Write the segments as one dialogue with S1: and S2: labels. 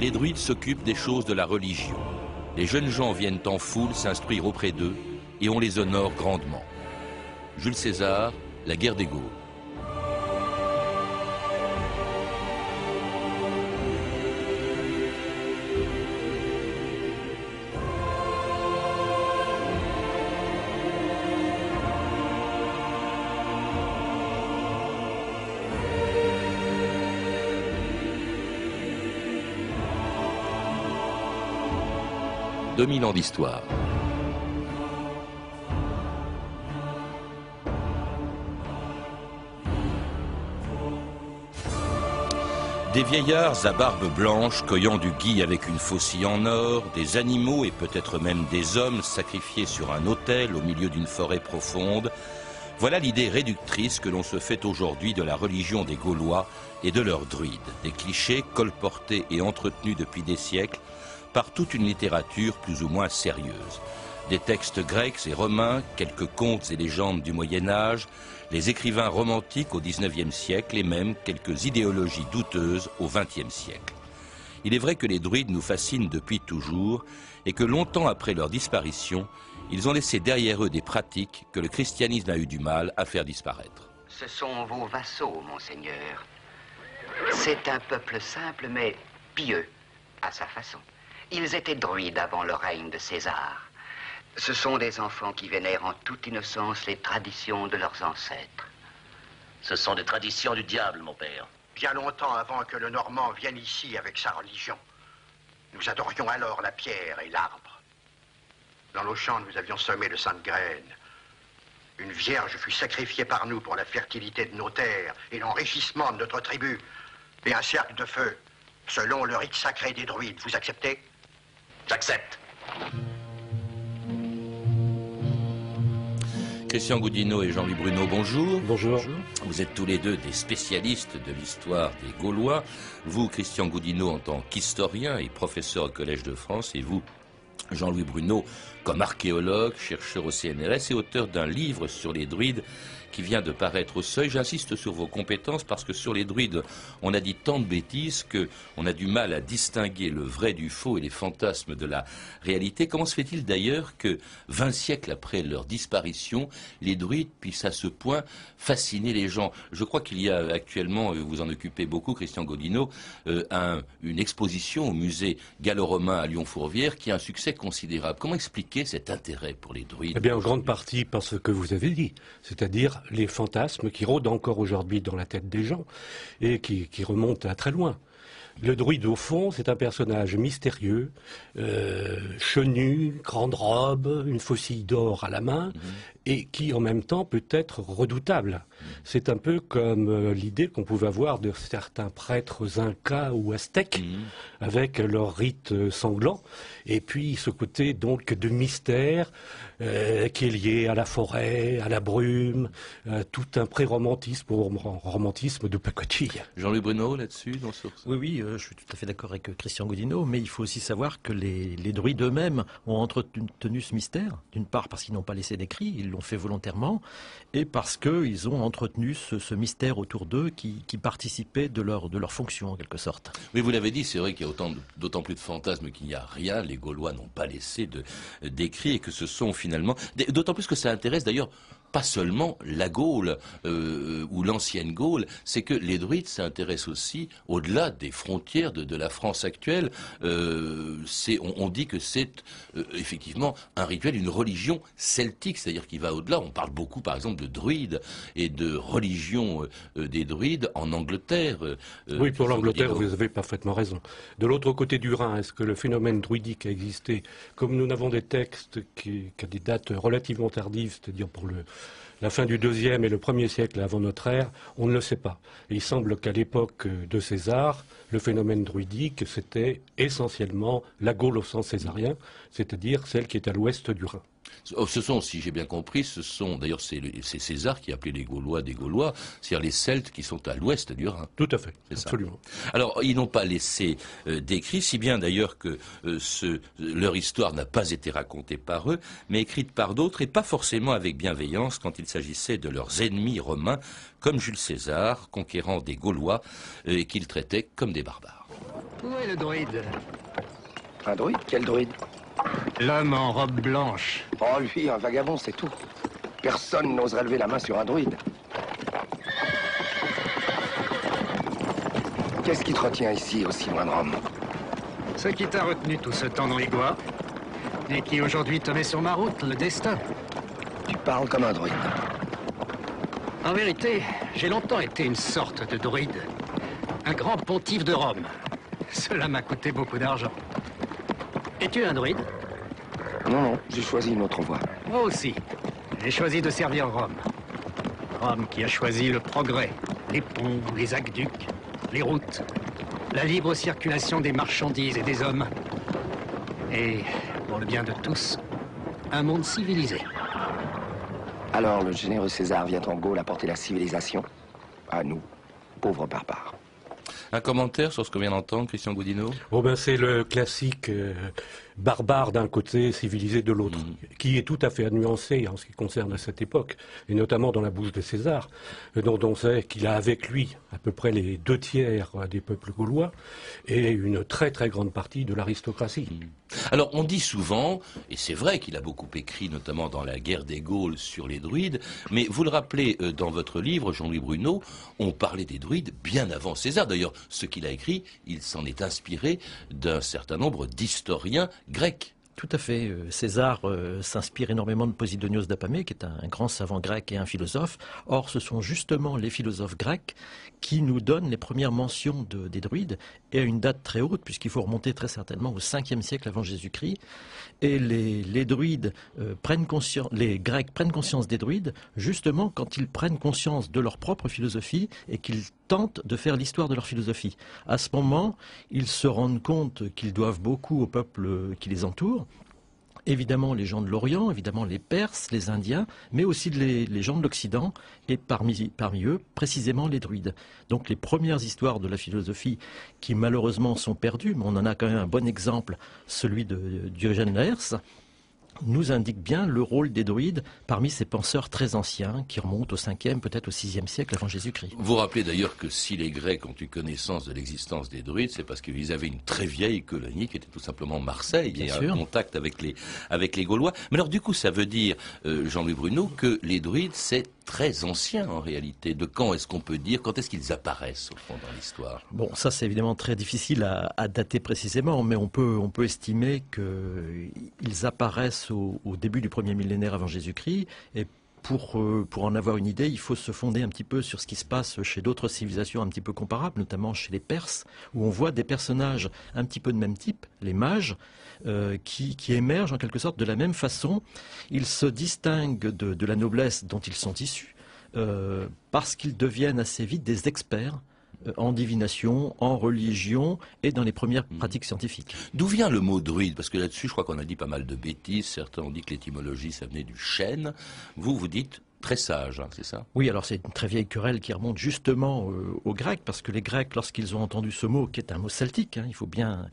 S1: les druides s'occupent des choses de la religion. Les jeunes gens viennent en foule s'instruire auprès d'eux et on les honore grandement. Jules César, La guerre des Gaules. « 2000 ans d'histoire. Des vieillards à barbe blanche cueillant du gui avec une faucille en or, des animaux et peut-être même des hommes sacrifiés sur un autel au milieu d'une forêt profonde. Voilà l'idée réductrice que l'on se fait aujourd'hui de la religion des Gaulois et de leurs druides. Des clichés colportés et entretenus depuis des siècles par toute une littérature plus ou moins sérieuse. Des textes grecs et romains, quelques contes et légendes du Moyen-Âge, les écrivains romantiques au XIXe siècle et même quelques idéologies douteuses au XXe siècle. Il est vrai que les druides nous fascinent depuis toujours et que longtemps après leur disparition, ils ont laissé derrière eux des pratiques que le christianisme a eu du mal à faire disparaître.
S2: Ce sont vos vassaux, monseigneur. C'est un peuple simple mais pieux à sa façon. Ils étaient druides avant le règne de César. Ce sont des enfants qui vénèrent en toute innocence les traditions de leurs ancêtres.
S3: Ce sont des traditions du diable, mon père.
S4: Bien longtemps avant que le Normand vienne ici avec sa religion, nous adorions alors la pierre et l'arbre. Dans nos champs, nous avions semé de saintes graines. Une vierge fut sacrifiée par nous pour la fertilité de nos terres et l'enrichissement de notre tribu. Et un cercle de feu, selon le rite sacré des druides. Vous acceptez ?
S3: J'accepte.
S1: Christian Goudineau et Jean-Louis Bruno, bonjour.
S5: Bonjour.
S1: Vous êtes tous les deux des spécialistes de l'histoire des Gaulois. Vous, Christian Goudineau, en tant qu'historien et professeur au Collège de France, et vous, Jean-Louis Bruno, comme archéologue, chercheur au CNRS et auteur d'un livre sur les druides qui vient de paraître au Seuil. J'insiste sur vos compétences parce que sur les druides, on a dit tant de bêtises qu'on a du mal à distinguer le vrai du faux et les fantasmes de la réalité. Comment se fait-il d'ailleurs que 20 siècles après leur disparition, les druides puissent à ce point fasciner les gens? Je crois qu'il y a actuellement, vous en occupez beaucoup, Christian Goudineau, une exposition au musée gallo-romain à Lyon-Fourvière qui a un succès considérable. Comment expliquer cet intérêt pour les druides?
S5: Eh bien, en grande partie par ce que vous avez dit, c'est-à-dire les fantasmes qui rôdent encore aujourd'hui dans la tête des gens et qui remontent à très loin. Le druide, au fond, c'est un personnage mystérieux, chenu, grande robe, une faucille d'or à la main, et qui, en même temps, peut être redoutable. C'est un peu comme l'idée qu'on pouvait avoir de certains prêtres incas ou aztèques, avec leur rite sanglant, et puis ce côté, donc, de mystère qui est lié à la forêt, à la brume, tout un pré-romantisme, romantisme de pacotille.
S1: Jean-Louis Bruno, là-dessus, dans ce...
S6: Oui, je suis tout à fait d'accord avec Christian Goudineau, mais il faut aussi savoir que les druides eux-mêmes ont entretenu ce mystère, d'une part parce qu'ils n'ont pas laissé d'écrit, ils l'ont fait volontairement, et parce qu'ils ont entretenu ce mystère autour d'eux qui participait de leur fonction, en quelque sorte.
S1: Oui, vous l'avez dit, c'est vrai qu'il y a d'autant plus de fantasmes qu'il n'y a rien. Les Gaulois n'ont pas laissé d'écrit et que ce sont finalement... D'autant plus que ça intéresse d'ailleurs pas seulement la Gaule ou l'ancienne Gaule, c'est que les druides s'intéressent aussi au-delà des frontières de la France actuelle. On dit que c'est effectivement un rituel, une religion celtique, c'est-à-dire qui va au-delà. On parle beaucoup par exemple de druides et de religion des druides en Angleterre.
S5: Oui, pour l'Angleterre, vous avez parfaitement raison. De l'autre côté du Rhin, est-ce que le phénomène druidique a existé? Comme nous n'avons des textes qui ont des dates relativement tardives, c'est-à-dire pour la fin du IIe et le 1er siècle avant notre ère, on ne le sait pas. Et il semble qu'à l'époque de César, le phénomène druidique, c'était essentiellement la Gaule au sens césarien, c'est-à-dire celle qui est à l'ouest du Rhin.
S1: Ce sont, si j'ai bien compris, d'ailleurs c'est César qui appelait les Gaulois des Gaulois, c'est-à-dire les Celtes qui sont à l'ouest du Rhin.
S5: Tout à fait, absolument.
S1: Alors, ils n'ont pas laissé d'écrit, si bien d'ailleurs que leur histoire n'a pas été racontée par eux, mais écrite par d'autres, et pas forcément avec bienveillance quand il s'agissait de leurs ennemis romains, comme Jules César, conquérant des Gaulois, et qu'ils traitaient comme des barbares.
S7: Où est le druide?
S8: Un druide? Quel druide?
S7: L'homme en robe blanche.
S8: Oh, lui, un vagabond, c'est tout. Personne n'oserait lever la main sur un druide. Qu'est-ce qui te retient ici, aussi loin de Rome?
S7: Ce qui t'a retenu tout ce temps dans les bois, et qui aujourd'hui te met sur ma route, le destin.
S8: Tu parles comme un druide.
S7: En vérité, j'ai longtemps été une sorte de druide. Un grand pontife de Rome. Cela m'a coûté beaucoup d'argent. Es-tu un druide?
S8: Non, non, j'ai choisi une autre voie.
S7: Moi aussi. J'ai choisi de servir Rome. Rome qui a choisi le progrès, les ponts, les aqueducs, les routes, la libre circulation des marchandises et des hommes. Et, pour le bien de tous, un monde civilisé.
S8: Alors, le généreux César vient en Gaule apporter la civilisation à nous, pauvres barbares.
S1: Un commentaire sur ce qu'on vient d'entendre, Christian Goudineau?
S5: Oh ben c'est le classique barbare d'un côté, civilisé de l'autre, qui est tout à fait nuancé en ce qui concerne cette époque, et notamment dans la bouche de César, dont on sait qu'il a avec lui à peu près les 2/3 des peuples gaulois et une très très grande partie de l'aristocratie.
S1: Alors on dit souvent, et c'est vrai qu'il a beaucoup écrit, notamment dans la guerre des Gaules, sur les druides, mais vous le rappelez dans votre livre, Jean-Louis Bruneau, on parlait des druides bien avant César. D'ailleurs, ce qu'il a écrit, il s'en est inspiré d'un certain nombre d'historiens grecs.
S6: Tout à fait. César s'inspire énormément de Posidonios d'Apamée, qui est un grand savant grec et un philosophe. Or, ce sont justement les philosophes grecs qui nous donnent les premières mentions des druides, et à une date très haute, puisqu'il faut remonter très certainement au 5e siècle avant Jésus-Christ. Et les druides les Grecs prennent conscience des druides, justement quand ils prennent conscience de leur propre philosophie et qu'ils tentent de faire l'histoire de leur philosophie. À ce moment, ils se rendent compte qu'ils doivent beaucoup au peuple qui les entoure. Évidemment les gens de l'Orient, évidemment les Perses, les Indiens, mais aussi les gens de l'Occident, et parmi eux, précisément les druides. Donc les premières histoires de la philosophie qui malheureusement sont perdues, mais on en a quand même un bon exemple, celui de Diogène Laërce, nous indique bien le rôle des druides parmi ces penseurs très anciens qui remontent au 5e, peut-être au 6e siècle avant Jésus-Christ.
S1: Vous rappelez d'ailleurs que si les Grecs ont eu connaissance de l'existence des druides, c'est parce qu'ils avaient une très vieille colonie qui était tout simplement Marseille, et un contact avec les Gaulois. Mais alors du coup, ça veut dire, Jean-Louis Bruneau, que les druides, c'est très ancien en réalité. De quand est-ce qu'on peut dire, quand est-ce qu'ils apparaissent au fond dans l'histoire?
S6: Bon, ça c'est évidemment très difficile à dater précisément, mais on peut estimer qu'ils apparaissent au début du premier millénaire avant Jésus-Christ, et pour en avoir une idée, il faut se fonder un petit peu sur ce qui se passe chez d'autres civilisations un petit peu comparables, notamment chez les Perses, où on voit des personnages un petit peu de même type, les mages, qui émergent en quelque sorte de la même façon. Ils se distinguent de la noblesse dont ils sont issus, parce qu'ils deviennent assez vite des experts en divination, en religion et dans les premières pratiques scientifiques.
S1: D'où vient le mot druide? Parce que là-dessus, je crois qu'on a dit pas mal de bêtises. Certains ont dit que l'étymologie, ça venait du chêne. Vous dites très sage, hein, c'est ça?
S6: Oui, alors c'est une très vieille querelle qui remonte justement aux Grecs, parce que les Grecs, lorsqu'ils ont entendu ce mot, qui est un mot celtique, il faut bien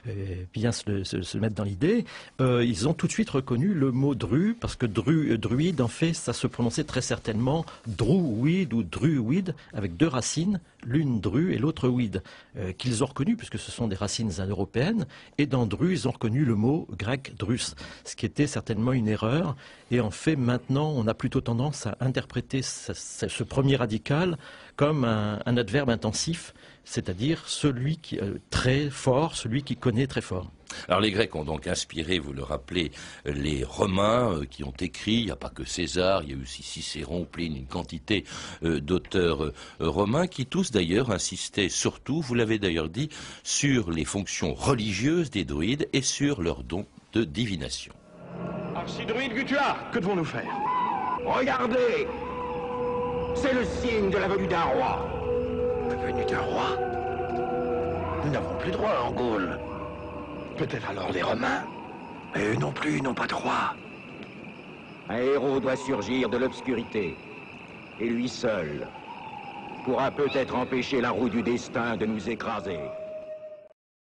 S6: se mettre dans l'idée, ils ont tout de suite reconnu le mot dru, parce que druide, en fait, ça se prononçait très certainement druide ou druide, avec deux racines, l'une dru et l'autre weed, qu'ils ont reconnu, puisque ce sont des racines indo-européennes, et dans dru, ils ont reconnu le mot grec drus, ce qui était certainement une erreur, et en fait, maintenant, on a plutôt tendance à interpréter ce premier radical comme un adverbe intensif, c'est-à-dire celui qui est très fort, celui qui connaît très fort.
S1: Alors les Grecs ont donc inspiré, vous le rappelez, les Romains qui ont écrit, il n'y a pas que César, il y a aussi Cicéron, Pline, une quantité d'auteurs romains qui tous d'ailleurs insistaient surtout, vous l'avez d'ailleurs dit, sur les fonctions religieuses des druides et sur leur don de divination.
S9: Archidruide Gutuar, que devons-nous faire?
S4: Regardez! C'est le signe de la venue d'un roi.
S9: La venue d'un roi? Nous n'avons plus droit en Gaule. Peut-être alors les Romains? Mais eux non plus n'ont pas de roi.
S10: Un héros doit surgir de l'obscurité. Et lui seul pourra peut-être empêcher la roue du destin de nous écraser.